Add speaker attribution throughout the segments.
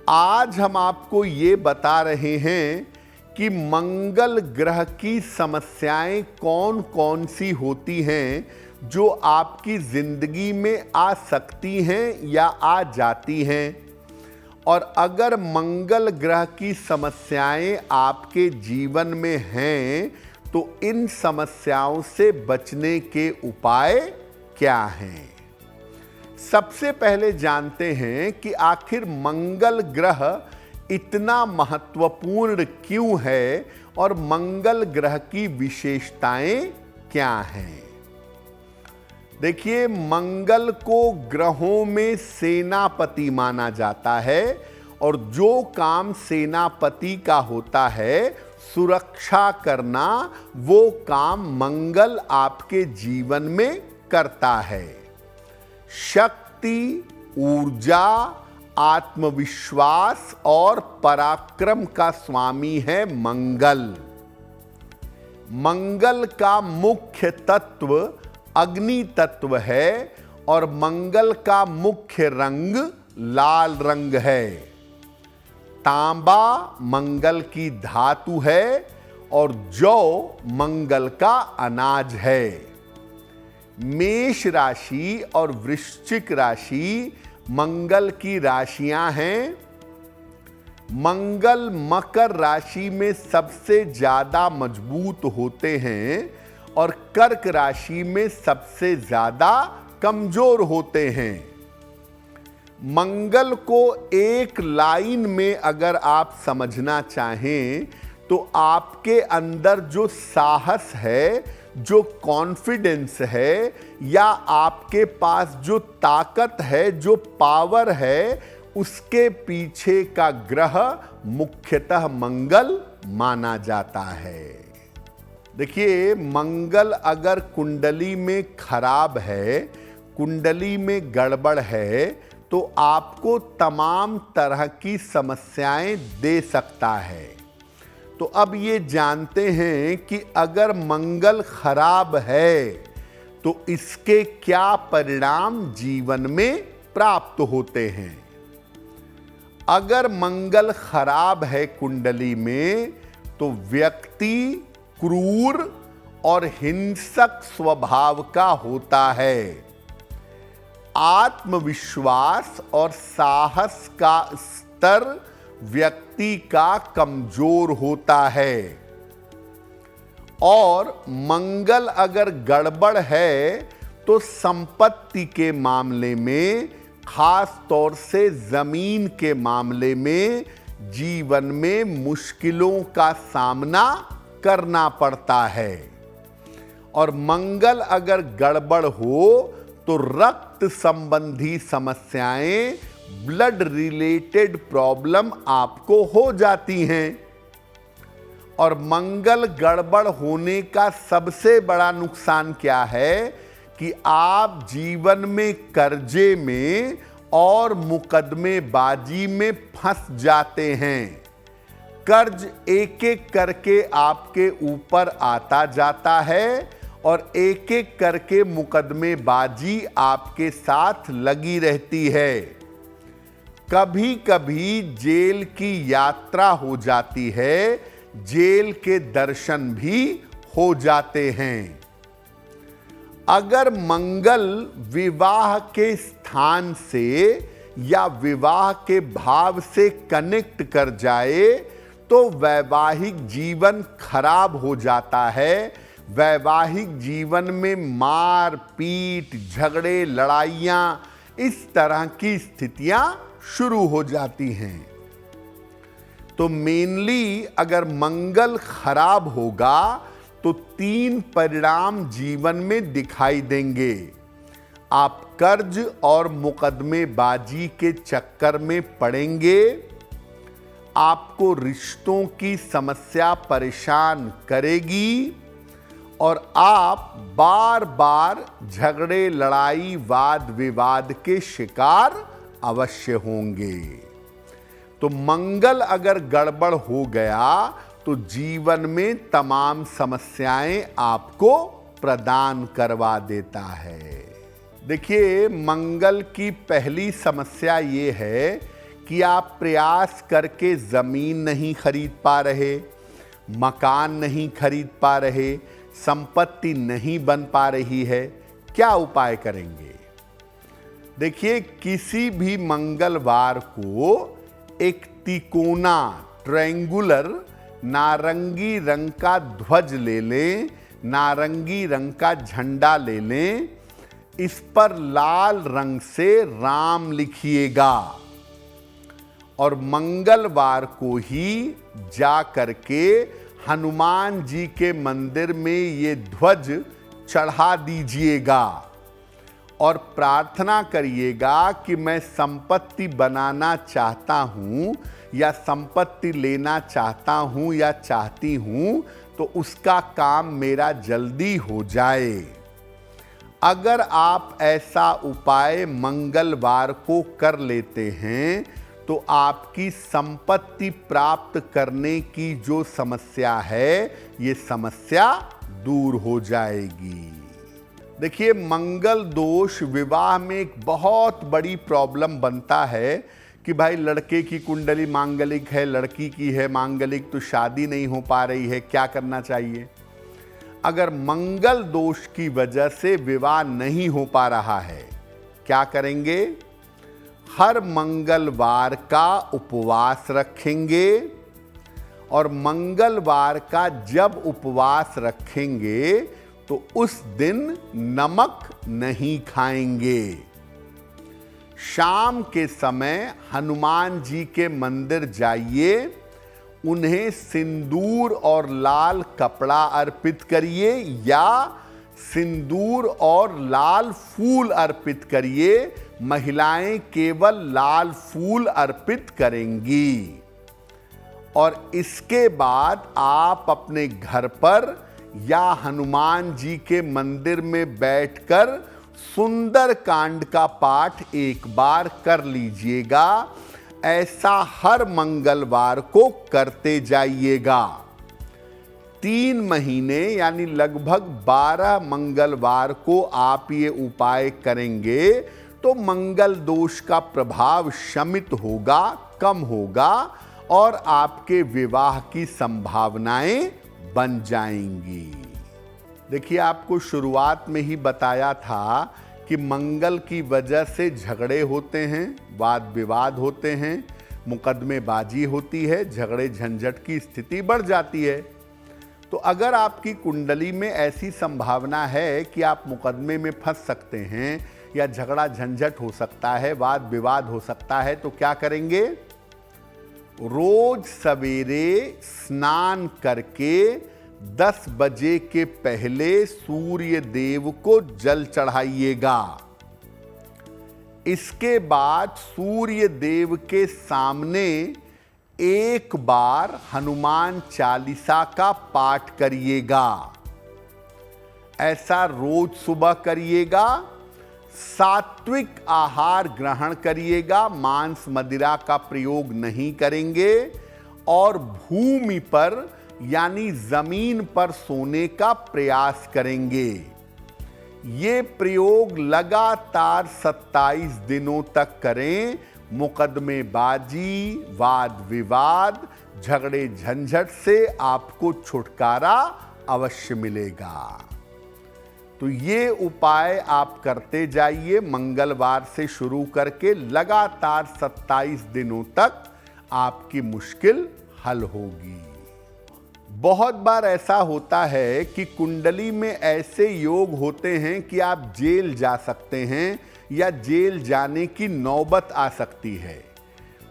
Speaker 1: आज हम आपको ये बता रहे हैं कि मंगल ग्रह की समस्याएं कौन कौन सी होती हैं जो आपकी जिंदगी में आ सकती हैं या आ जाती हैं। और अगर मंगल ग्रह की समस्याएं आपके जीवन में हैं तो इन समस्याओं से बचने के उपाय क्या हैं। सबसे पहले जानते हैं कि आखिर मंगल ग्रह इतना महत्वपूर्ण क्यों है और मंगल ग्रह की विशेषताएं क्या हैं। देखिए, मंगल को ग्रहों में सेनापति माना जाता है और जो काम सेनापति का है सुरक्षा करना, वो काम मंगल आपके जीवन में करता है। शक्ति, ऊर्जा, आत्मविश्वास और पराक्रम का स्वामी है मंगल। मंगल का मुख्य तत्व अग्नि तत्व है और मंगल का मुख्य रंग लाल रंग है। तांबा मंगल की धातु है और जौ मंगल का अनाज है। मेष राशि और वृश्चिक राशि मंगल की राशियां हैं। मंगल मकर राशि में सबसे ज्यादा मजबूत होते हैं और कर्क राशि में सबसे ज्यादा कमजोर होते हैं। मंगल को एक लाइन में अगर आप समझना चाहें तो आपके अंदर जो साहस है, जो कॉन्फिडेंस है, या आपके पास जो ताकत है, जो पावर है, उसके पीछे का ग्रह मुख्यतः मंगल माना जाता है। देखिए, मंगल अगर कुंडली में खराब है, कुंडली में गड़बड़ है, तो आपको तमाम तरह की समस्याएं दे सकता है। तो अब ये जानते हैं कि अगर मंगल खराब है तो इसके क्या परिणाम जीवन में प्राप्त होते हैं। अगर मंगल खराब है कुंडली में तो व्यक्ति क्रूर और हिंसक स्वभाव का होता है। आत्मविश्वास और साहस का स्तर व्यक्ति का कमजोर होता है। और मंगल अगर गड़बड़ है तो संपत्ति के मामले में, खास तौर से जमीन के मामले में, जीवन में मुश्किलों का सामना करना पड़ता है। और मंगल अगर गड़बड़ हो तो रक्त संबंधी समस्याएं, ब्लड रिलेटेड प्रॉब्लम आपको हो जाती हैं। और मंगल गड़बड़ होने का सबसे बड़ा नुकसान क्या है कि आप जीवन में कर्जे में और मुकदमेबाजी में फंस जाते हैं। कर्ज एक एक करके आपके ऊपर आता जाता है और एक एक करके मुकदमेबाजी आपके साथ लगी रहती है। कभी कभी जेल की यात्रा हो जाती है, जेल के दर्शन भी हो जाते हैं। अगर मंगल विवाह के स्थान से या विवाह के भाव से कनेक्ट कर जाए तो वैवाहिक जीवन खराब हो जाता है। वैवाहिक जीवन में मार पीट, झगड़े, लड़ाइयाँ, इस तरह की स्थितियां शुरू हो जाती हैं। तो मेनली अगर मंगल खराब होगा तो 3 परिणाम जीवन में दिखाई देंगे। आप कर्ज और मुकदमेबाजी के चक्कर में पड़ेंगे। आपको रिश्तों की समस्या परेशान करेगी और आप बार बार झगड़े, लड़ाई, वाद विवाद के शिकार अवश्य होंगे। तो मंगल अगर गड़बड़ हो गया तो जीवन में तमाम समस्याएं आपको प्रदान करवा देता है। देखिए, मंगल की पहली समस्या ये है कि आप प्रयास करके ज़मीन नहीं खरीद पा रहे, मकान नहीं खरीद पा रहे, संपत्ति नहीं बन पा रही है, क्या उपाय करेंगे? देखिए, किसी भी मंगलवार को एक तिकोना ट्रायंगुलर नारंगी रंग का ध्वज ले लें, नारंगी रंग का झंडा ले लें, इस पर लाल रंग से राम लिखिएगा और मंगलवार को ही जा करके हनुमान जी के मंदिर में ये ध्वज चढ़ा दीजिएगा और प्रार्थना करिएगा कि मैं संपत्ति बनाना चाहता हूं या संपत्ति लेना चाहता हूं या चाहती हूं, तो उसका काम मेरा जल्दी हो जाए। अगर आप ऐसा उपाय मंगलवार को कर लेते हैं तो आपकी संपत्ति प्राप्त करने की जो समस्या है, ये समस्या दूर हो जाएगी। देखिए, मंगल दोष विवाह में एक बहुत बड़ी प्रॉब्लम बनता है कि भाई लड़के की कुंडली मांगलिक है, लड़की की है मांगलिक, तो शादी नहीं हो पा रही है, क्या करना चाहिए? अगर मंगल दोष की वजह से विवाह नहीं हो पा रहा है, क्या करेंगे? हर मंगलवार का उपवास रखेंगे और मंगलवार का जब उपवास रखेंगे तो उस दिन नमक नहीं खाएंगे। शाम के समय हनुमान जी के मंदिर जाइए, उन्हें सिंदूर और लाल कपड़ा अर्पित करिए या सिंदूर और लाल फूल अर्पित करिए। महिलाएं केवल लाल फूल अर्पित करेंगी और इसके बाद आप अपने घर पर या हनुमान जी के मंदिर में बैठकर सुंदर कांड का पाठ एक बार कर लीजिएगा। ऐसा हर मंगलवार को करते जाइएगा। 3 महीने यानी लगभग 12 मंगलवार को आप ये उपाय करेंगे तो मंगल दोष का प्रभाव शमित होगा, कम होगा और आपके विवाह की संभावनाएं बन जाएंगी। देखिए, आपको शुरुआत में ही बताया था कि मंगल की वजह से झगड़े होते हैं, वाद विवाद होते हैं, मुकदमेबाजी होती है, झगड़े झंझट की स्थिति बढ़ जाती है। तो अगर आपकी कुंडली में ऐसी संभावना है कि आप मुकदमे में फंस सकते हैं या झगड़ा झंझट हो सकता है, वाद विवाद हो सकता है, तो क्या करेंगे? रोज सवेरे स्नान करके 10 बजे के पहले सूर्य देव को जल चढ़ाइएगा। इसके बाद सूर्य देव के सामने एक बार हनुमान चालीसा का पाठ करिएगा। ऐसा रोज सुबह करिएगा। सात्विक आहार ग्रहण करिएगा, मांस मदिरा का प्रयोग नहीं करेंगे और भूमि पर यानी जमीन पर सोने का प्रयास करेंगे। ये प्रयोग लगातार 27 दिनों तक करें। मुकदमेबाजी, वाद विवाद, झगड़े झंझट से आपको छुटकारा अवश्य मिलेगा। तो ये उपाय आप करते जाइए, मंगलवार से शुरू करके लगातार 27 दिनों तक आपकी मुश्किल हल होगी। बहुत बार ऐसा होता है कि कुंडली में ऐसे योग होते हैं कि आप जेल जा सकते हैं या जेल जाने की नौबत आ सकती है।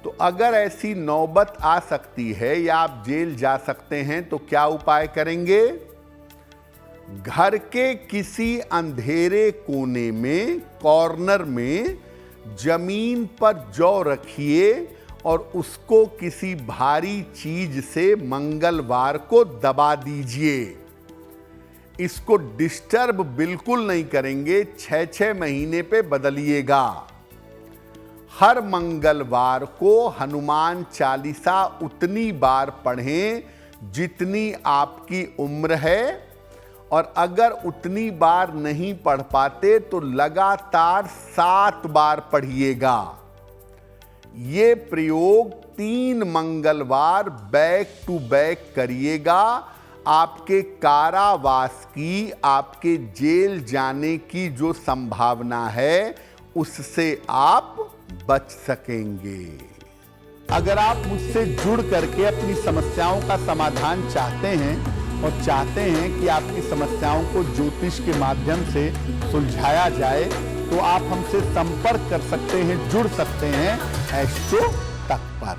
Speaker 1: तो अगर ऐसी नौबत आ सकती है या आप जेल जा सकते हैं तो क्या उपाय करेंगे? घर के किसी अंधेरे कोने में, कॉर्नर में जमीन पर जौ रखिए और उसको किसी भारी चीज से मंगलवार को दबा दीजिए। इसको डिस्टर्ब बिल्कुल नहीं करेंगे, 6-6 महीने पे बदलिएगा। हर मंगलवार को हनुमान चालीसा उतनी बार पढ़ें जितनी आपकी उम्र है और अगर उतनी बार नहीं पढ़ पाते तो लगातार 7 बार पढ़िएगा। ये प्रयोग 3 मंगलवार बैक टू बैक करिएगा। आपके कारावास की, आपके जेल जाने की जो संभावना है उससे आप बच सकेंगे। अगर आप मुझसे जुड़ करके अपनी समस्याओं का समाधान चाहते हैं और चाहते हैं कि आपकी समस्याओं को ज्योतिष के माध्यम से सुलझाया जाए, तो आप हमसे संपर्क कर सकते हैं, जुड़ सकते हैं एस्ट्रो तक पर।